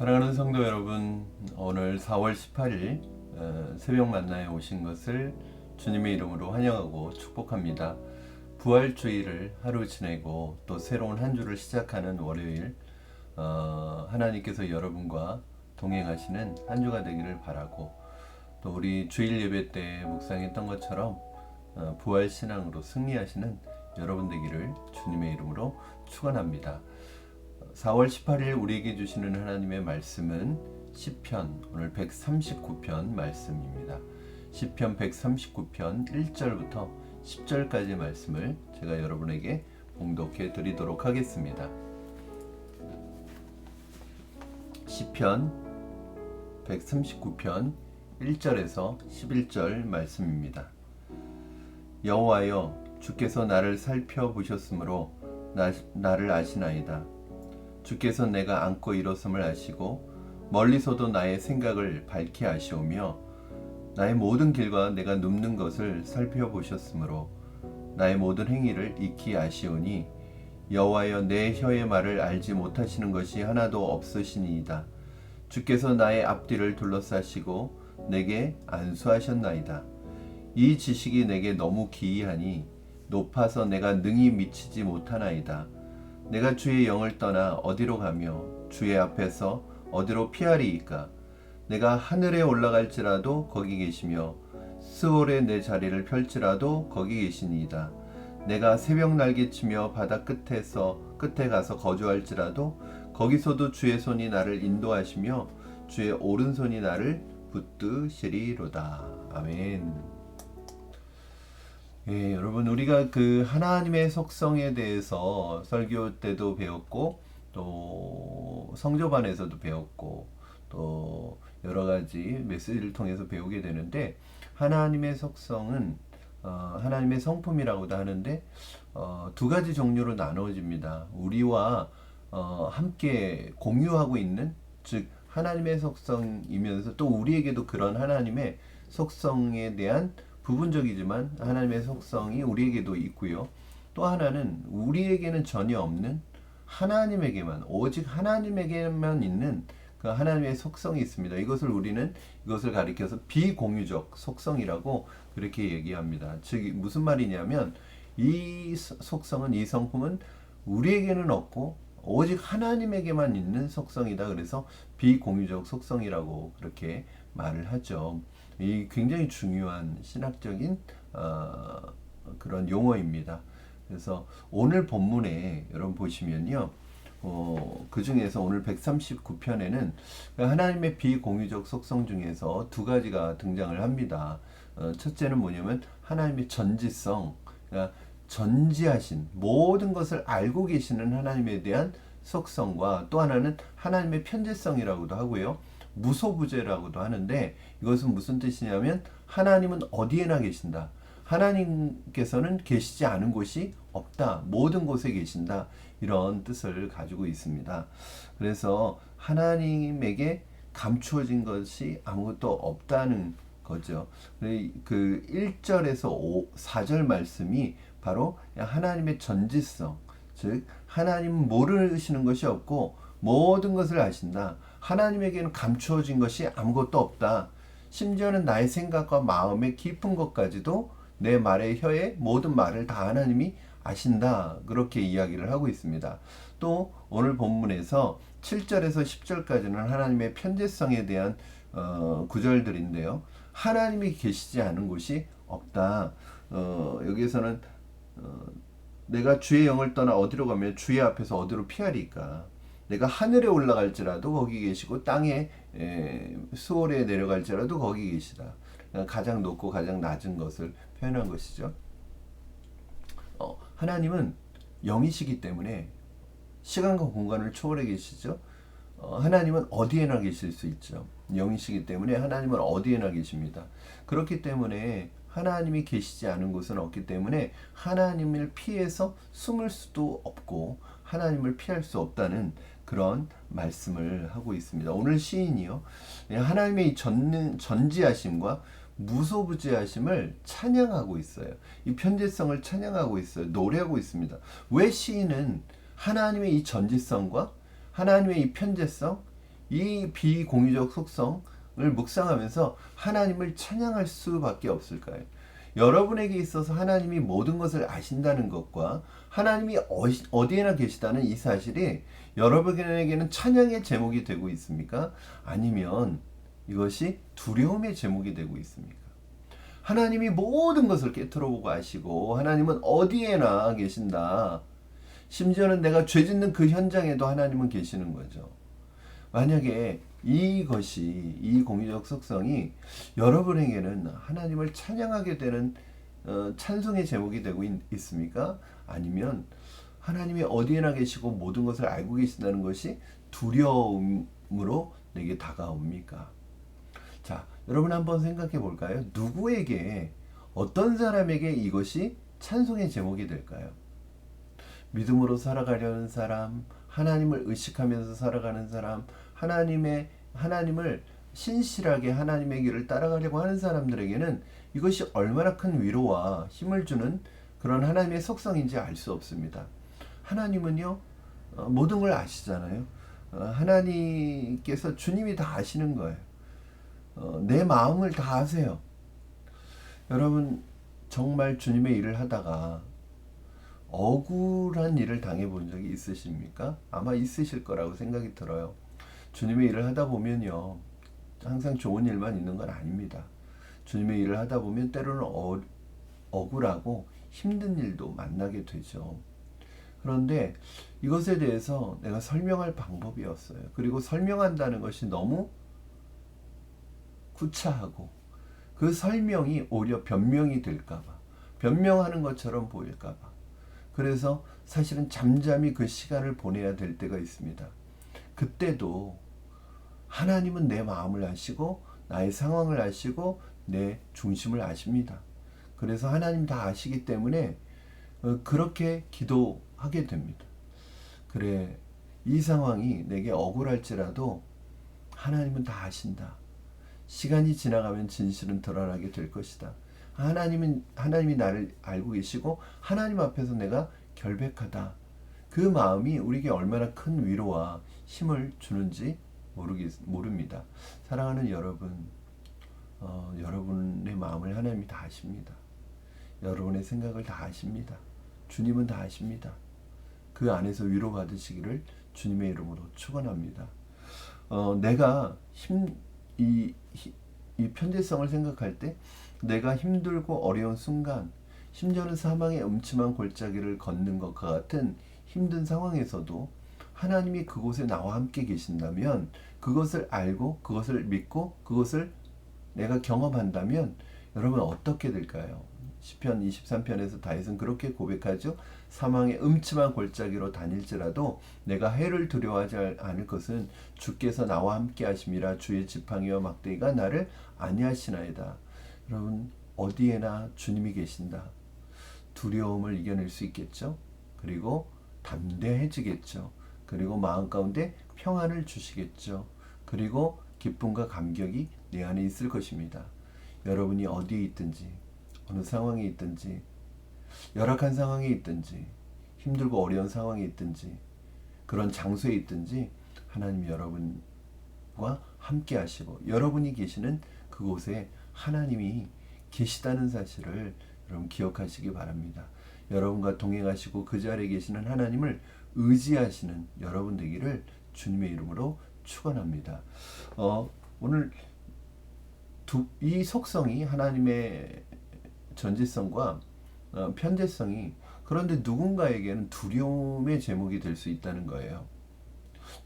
사랑하는 성도 여러분, 오늘 4월 18일 새벽 만나에 오신 것을 주님의 이름으로 환영하고 축복합니다. 부활주의를 하루 지내고 또 새로운 한 주를 시작하는 월요일, 하나님께서 여러분과 동행하시는 한 주가 되기를 바라고, 또 우리 주일 예배 때 묵상했던 것처럼 부활신앙으로 승리하시는 여러분 되기를 주님의 이름으로 축원합니다. 4월 18일 우리에게 주시는 하나님의 말씀은 시편 오늘 139편 말씀입니다. 시편 139편 1절부터 10절까지 말씀을 제가 여러분에게 봉독해 드리도록 하겠습니다. 시편 139편 1절에서 11절 말씀입니다. 여호와여, 주께서 나를 살펴보셨으므로 나를 아시나이다. 주께서 내가 앉고 일어섬을 아시고 멀리서도 나의 생각을 밝히 아시오며 나의 모든 길과 내가 눕는 것을 살펴보셨으므로 나의 모든 행위를 익히 아시오니 여호와여, 내 혀의 말을 알지 못하시는 것이 하나도 없으시니이다. 주께서 나의 앞뒤를 둘러싸시고 내게 안수하셨나이다. 이 지식이 내게 너무 기이하니 높아서 내가 능히 미치지 못하나이다. 내가 주의 영을 떠나 어디로 가며 주의 앞에서 어디로 피하리이까? 내가 하늘에 올라갈지라도 거기 계시며 스올에 내 자리를 펼지라도 거기 계시니이다. 내가 새벽 날개치며 바다 끝에 가서 거주할지라도 거기서도 주의 손이 나를 인도하시며 주의 오른손이 나를 붙드시리로다. 아멘. 예, 여러분, 우리가 그 하나님의 속성에 대해서 설교 때도 배웠고 또 성조반에서도 배웠고 또 여러 가지 메시지를 통해서 배우게 되는데, 하나님의 속성은 하나님의 성품이라고도 하는데 두 가지 종류로 나누어집니다. 우리와 함께 공유하고 있는, 즉 하나님의 속성이면서 또 우리에게도 그런 하나님의 속성에 대한 부분적이지만 하나님의 속성이 우리에게도 있고요. 또 하나는 우리에게는 전혀 없는, 하나님에게만, 오직 하나님에게만 있는 그 하나님의 속성이 있습니다. 이것을 가리켜서 비공유적 속성이라고 그렇게 얘기합니다. 즉 무슨 말이냐면, 이 속성은, 이 성품은 우리에게는 없고 오직 하나님에게만 있는 속성이다. 그래서 비공유적 속성이라고 그렇게 말을 하죠. 이 굉장히 중요한 신학적인 그런 용어입니다. 그래서 오늘 본문에 여러분 보시면요, 그 중에서 오늘 139편에는 하나님의 비공유적 속성 중에서 두 가지가 등장을 합니다. 첫째는 뭐냐면 하나님의 전지성, 그러니까 전지하신, 모든 것을 알고 계시는 하나님에 대한 속성과, 또 하나는 하나님의 편재성이라고도 하고요, 무소부재라고도 하는데, 이것은 무슨 뜻이냐면 하나님은 어디에나 계신다. 하나님께서는 계시지 않은 곳이 없다. 모든 곳에 계신다. 이런 뜻을 가지고 있습니다. 그래서 하나님에게 감추어진 것이 아무것도 없다는 거죠. 그 1절에서 4절 말씀이 바로 하나님의 전지성, 즉 하나님은 모르시는 것이 없고 모든 것을 아신다. 하나님에게는 감추어진 것이 아무것도 없다. 심지어는 나의 생각과 마음의 깊은 것까지도, 내 말의 혀의 모든 말을 다 하나님이 아신다. 그렇게 이야기를 하고 있습니다. 또 오늘 본문에서 7절에서 10절까지는 하나님의 편재성에 대한 구절들인데요. 하나님이 계시지 않은 곳이 없다. 여기에서는 내가 주의 영을 떠나 어디로 가면 주의 앞에서 어디로 피하리까? 내가 하늘에 올라갈지라도 거기 계시고 땅에 수월에 내려갈지라도 거기 계시다. 가장 높고 가장 낮은 것을 표현한 것이죠. 하나님은 영이시기 때문에 시간과 공간을 초월해 계시죠. 하나님은 어디에나 계실 수 있죠. 영이시기 때문에 하나님은 어디에나 계십니다. 그렇기 때문에 하나님이 계시지 않은 곳은 없기 때문에 하나님을 피해서 숨을 수도 없고 하나님을 피할 수 없다는 그런 말씀을 하고 있습니다. 오늘 시인이요, 하나님의 이 전지하심과 무소부지하심을 찬양하고 있어요. 이 편재성을 찬양하고 있어요. 노래하고 있습니다. 왜 시인은 하나님의 이 전지성과 하나님의 이 편재성, 이 비공유적 속성을 묵상하면서 하나님을 찬양할 수밖에 없을까요? 여러분에게 있어서 하나님이 모든 것을 아신다는 것과 하나님이 어디에나 계시다는 이 사실이 여러분에게는 찬양의 제목이 되고 있습니까? 아니면 이것이 두려움의 제목이 되고 있습니까? 하나님이 모든 것을 꿰뚫어보고 아시고 하나님은 어디에나 계신다. 심지어는 내가 죄 짓는 그 현장에도 하나님은 계시는 거죠. 만약에 이것이 이 공유적 속성이 여러분에게는 하나님을 찬양하게 되는 찬송의 제목이 되고 있습니까? 아니면 하나님이 어디에나 계시고 모든 것을 알고 계신다는 것이 두려움으로 내게 다가옵니까? 자, 여러분 한번 생각해 볼까요? 누구에게, 어떤 사람에게 이것이 찬송의 제목이 될까요? 믿음으로 살아가려는 사람, 하나님을 의식하면서 살아가는 사람, 하나님을 신실하게 하나님의 길을 따라가려고 하는 사람들에게는 이것이 얼마나 큰 위로와 힘을 주는 그런 하나님의 속성인지 알 수 없습니다. 하나님은요, 모든 걸 아시잖아요. 하나님께서 주님이 다 아시는 거예요. 내 마음을 다 아세요. 여러분, 정말 주님의 일을 하다가 억울한 일을 당해본 적이 있으십니까? 아마 있으실 거라고 생각이 들어요. 주님의 일을 하다 보면요, 항상 좋은 일만 있는 건 아닙니다. 주님의 일을 하다 보면 때로는 억울하고 힘든 일도 만나게 되죠. 그런데 이것에 대해서 내가 설명할 방법이 없어요. 그리고 설명한다는 것이 너무 구차하고 그 설명이 오히려 변명이 될까봐, 변명하는 것처럼 보일까봐, 그래서 사실은 잠잠히 그 시간을 보내야 될 때가 있습니다. 그때도 하나님은 내 마음을 아시고 나의 상황을 아시고 내 중심을 아십니다. 그래서 하나님 다 아시기 때문에 그렇게 기도하게 됩니다. 그래, 이 상황이 내게 억울할지라도 하나님은 다 아신다. 시간이 지나가면 진실은 드러나게 될 것이다. 하나님이 나를 알고 계시고 하나님 앞에서 내가 결백하다. 그 마음이 우리에게 얼마나 큰 위로와 힘을 주는지 모릅니다. 사랑하는 여러분, 여러분의 마음을 하나님이 다 아십니다. 여러분의 생각을 다 아십니다. 주님은 다 아십니다. 그 안에서 위로받으시기를 주님의 이름으로 축원합니다. 내가 이 편재성을 생각할 때 내가 힘들고 어려운 순간, 심지어는 사망의 음침한 골짜기를 걷는 것과 같은 힘든 상황에서도 하나님이 그곳에 나와 함께 계신다면, 그것을 알고 그것을 믿고 그것을 내가 경험한다면 여러분 어떻게 될까요? 시편 23편에서 다윗은 그렇게 고백하죠. 사망의 음침한 골짜기로 다닐지라도 내가 해를 두려워하지 않을 것은 주께서 나와 함께 하심이라. 주의 지팡이와 막대기가 나를 안위하시나이다. 여러분, 어디에나 주님이 계신다. 두려움을 이겨낼 수 있겠죠. 그리고 담대해지겠죠. 그리고 마음 가운데 평안을 주시겠죠. 그리고 기쁨과 감격이 내 안에 있을 것입니다. 여러분이 어디에 있든지, 어느 상황에 있든지, 열악한 상황에 있든지, 힘들고 어려운 상황에 있든지, 그런 장소에 있든지 하나님 여러분과 함께 하시고 여러분이 계시는 그곳에 하나님이 계시다는 사실을 여러분 기억하시기 바랍니다. 여러분과 동행하시고 그 자리에 계시는 하나님을 의지하시는 여러분 되기를 주님의 이름으로 축원합니다. 오늘 이 속성이 하나님의 전지성과 편재성이, 그런데 누군가에게는 두려움의 제목이 될 수 있다는 거예요.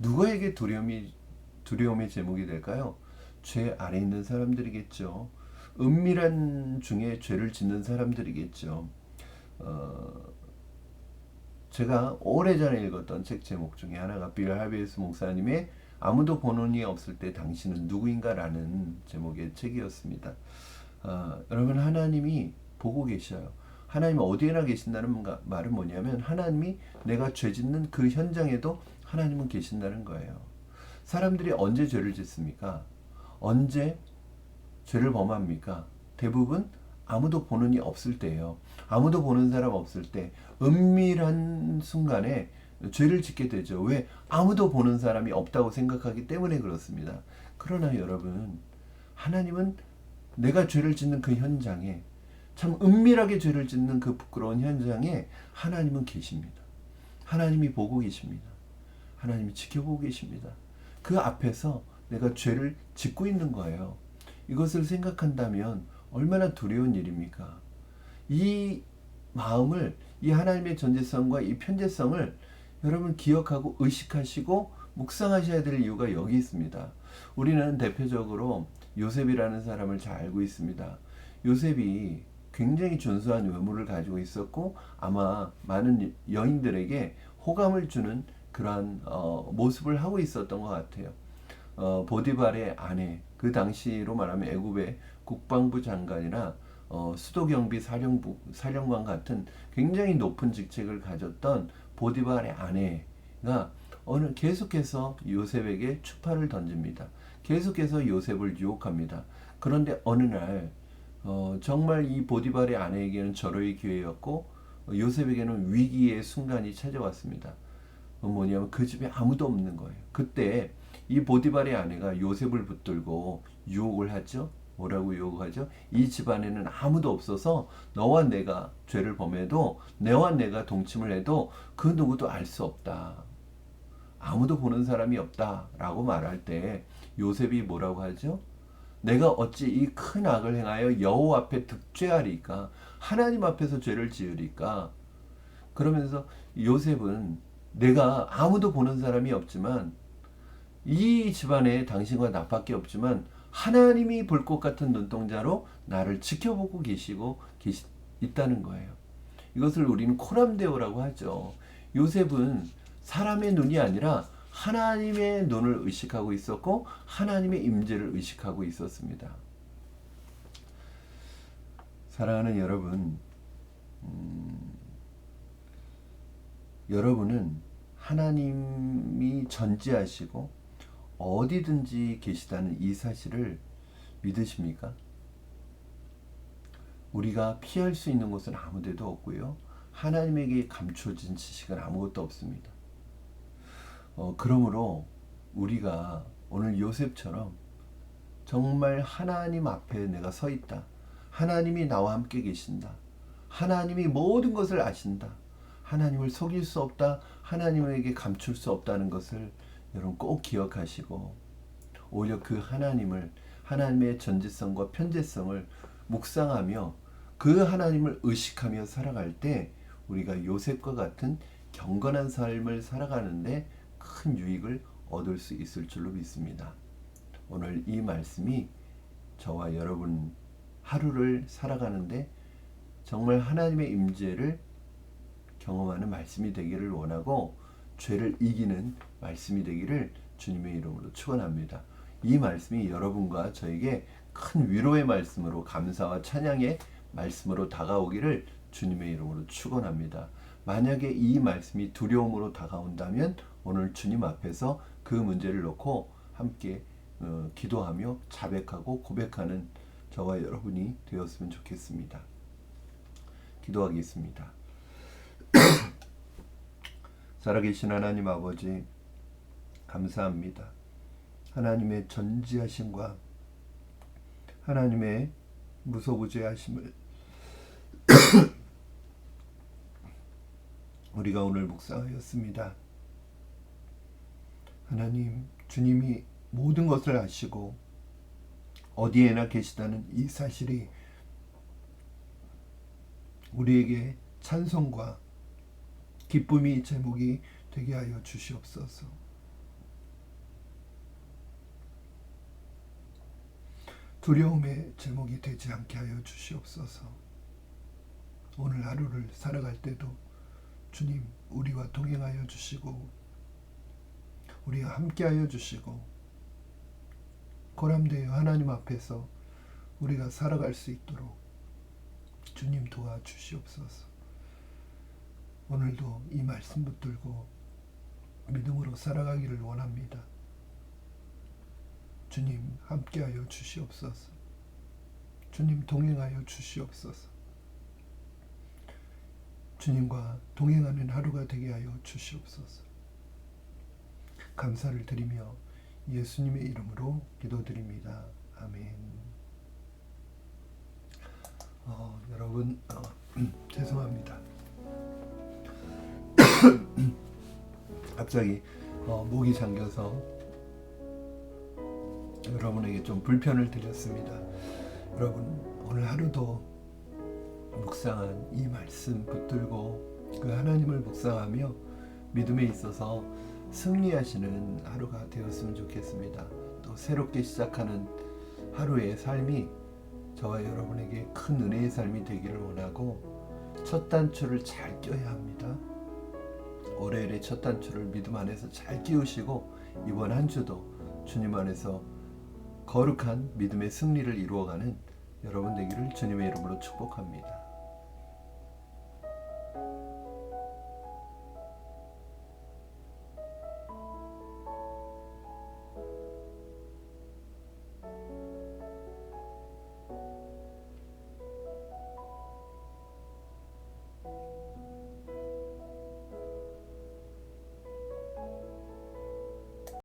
누구에게 두려움의 제목이 될까요? 죄 아래 있는 사람들이겠죠. 은밀한 중에 죄를 짓는 사람들이겠죠. 제가 오래전에 읽었던 책 제목 중에 하나가 빌 하베이스 목사님의 아무도 본원이 없을 때 당신은 누구인가 라는 제목의 책이었습니다. 여러분, 하나님이 보고 계셔요. 하나님이 어디에나 계신다는 말은 뭐냐면 하나님이 내가 죄 짓는 그 현장에도 하나님은 계신다는 거예요. 사람들이 언제 죄를 짓습니까? 언제 죄를 범합니까? 대부분 아무도 보는 이 없을 때예요. 아무도 보는 사람 없을 때, 은밀한 순간에 죄를 짓게 되죠. 왜? 아무도 보는 사람이 없다고 생각하기 때문에 그렇습니다. 그러나 여러분, 하나님은 내가 죄를 짓는 그 현장에, 참 은밀하게 죄를 짓는 그 부끄러운 현장에 하나님은 계십니다. 하나님이 보고 계십니다. 하나님이 지켜보고 계십니다. 그 앞에서 내가 죄를 짓고 있는 거예요. 이것을 생각한다면 얼마나 두려운 일입니까? 이 마음을, 이 하나님의 존재성과 이 편재성을 여러분 기억하고 의식하시고 묵상하셔야 될 이유가 여기 있습니다. 우리는 대표적으로 요셉이라는 사람을 잘 알고 있습니다. 요셉이 굉장히 준수한 외모를 가지고 있었고 아마 많은 여인들에게 호감을 주는 그러한 모습을 하고 있었던 것 같아요. 보디발의 아내, 그 당시로 말하면 애굽의 국방부 장관이나 수도경비 사령관 같은 굉장히 높은 직책을 가졌던 보디발의 아내가 계속해서 요셉에게 추파를 던집니다. 계속해서 요셉을 유혹합니다. 그런데 어느 날 정말 이 보디발의 아내에게는 절호의 기회였고 요셉에게는 위기의 순간이 찾아왔습니다. 뭐냐면 그 집에 아무도 없는 거예요. 그때 이 보디발의 아내가 요셉을 붙들고 유혹을 하죠. 뭐라고 유혹하죠? 이 집안에는 아무도 없어서 너와 내가 죄를 범해도, 너와 내가 동침을 해도 그 누구도 알 수 없다. 아무도 보는 사람이 없다 라고 말할 때 요셉이 뭐라고 하죠? 내가 어찌 이 큰 악을 행하여 여호와 앞에 득죄하리까? 하나님 앞에서 죄를 지으리까? 그러면서 요셉은 내가 아무도 보는 사람이 없지만 이 집안에 당신과 나밖에 없지만 하나님이 볼 것 같은 눈동자로 나를 지켜보고 있다는 거예요. 이것을 우리는 코람데오라고 하죠. 요셉은 사람의 눈이 아니라 하나님의 눈을 의식하고 있었고 하나님의 임재를 의식하고 있었습니다. 사랑하는 여러분, 여러분은 하나님이 전지하시고 어디든지 계시다는 이 사실을 믿으십니까? 우리가 피할 수 있는 곳은 아무 데도 없고요. 하나님에게 감춰진 지식은 아무것도 없습니다. 그러므로 우리가 오늘 요셉처럼 정말 하나님 앞에 내가 서 있다. 하나님이 나와 함께 계신다. 하나님이 모든 것을 아신다. 하나님을 속일 수 없다. 하나님에게 감출 수 없다는 것을 여러분 꼭 기억하시고 오히려 그 하나님의 전지성과 편재성을 묵상하며 그 하나님을 의식하며 살아갈 때 우리가 요셉과 같은 경건한 삶을 살아가는데 큰 유익을 얻을 수 있을 줄로 믿습니다. 오늘 이 말씀이 저와 여러분 하루를 살아가는데 정말 하나님의 임재를 경험하는 말씀이 되기를 원하고 죄를 이기는 말씀이 되기를 주님의 이름으로 축원합니다. 이 말씀이 여러분과 저에게 큰 위로의 말씀으로 감사와 찬양의 말씀으로 다가오기를 주님의 이름으로 축원합니다. 만약에 이 말씀이 두려움으로 다가온다면 오늘 주님 앞에서 그 문제를 놓고 함께 기도하며 자백하고 고백하는 저와 여러분이 되었으면 좋겠습니다. 기도하겠습니다. 살아계신 하나님 아버지 감사합니다. 하나님의 전지하심과 하나님의 무소부재하심을 우리가 오늘 묵상하였습니다. 하나님, 주님이 모든 것을 아시고 어디에나 계시다는 이 사실이 우리에게 찬송과 기쁨이 제목이 되게 하여 주시옵소서. 두려움의 제목이 되지 않게 하여 주시옵소서. 오늘 하루를 살아갈 때도 주님 우리와 동행하여 주시고 우리와 함께하여 주시고 고람되어 하나님 앞에서 우리가 살아갈 수 있도록 주님 도와주시옵소서. 오늘도 이 말씀 붙들고 믿음으로 살아가기를 원합니다. 주님 함께하여 주시옵소서. 주님 동행하여 주시옵소서. 주님과 동행하는 하루가 되게 하여 주시옵소서. 감사를 드리며 예수님의 이름으로 기도드립니다. 아멘. 여러분 죄송합니다. 갑자기 목이 잠겨서 여러분에게 좀 불편을 드렸습니다. 여러분 오늘 하루도 묵상한 이 말씀 붙들고 그 하나님을 묵상하며 믿음에 있어서 승리하시는 하루가 되었으면 좋겠습니다. 또 새롭게 시작하는 하루의 삶이 저와 여러분에게 큰 은혜의 삶이 되기를 원하고 첫 단추를 잘 껴야 합니다. 올해의 첫 단추를 믿음 안에서 잘 끼우시고 이번 한 주도 주님 안에서 거룩한 믿음의 승리를 이루어가는 여러분 되기를 주님의 이름으로 축복합니다.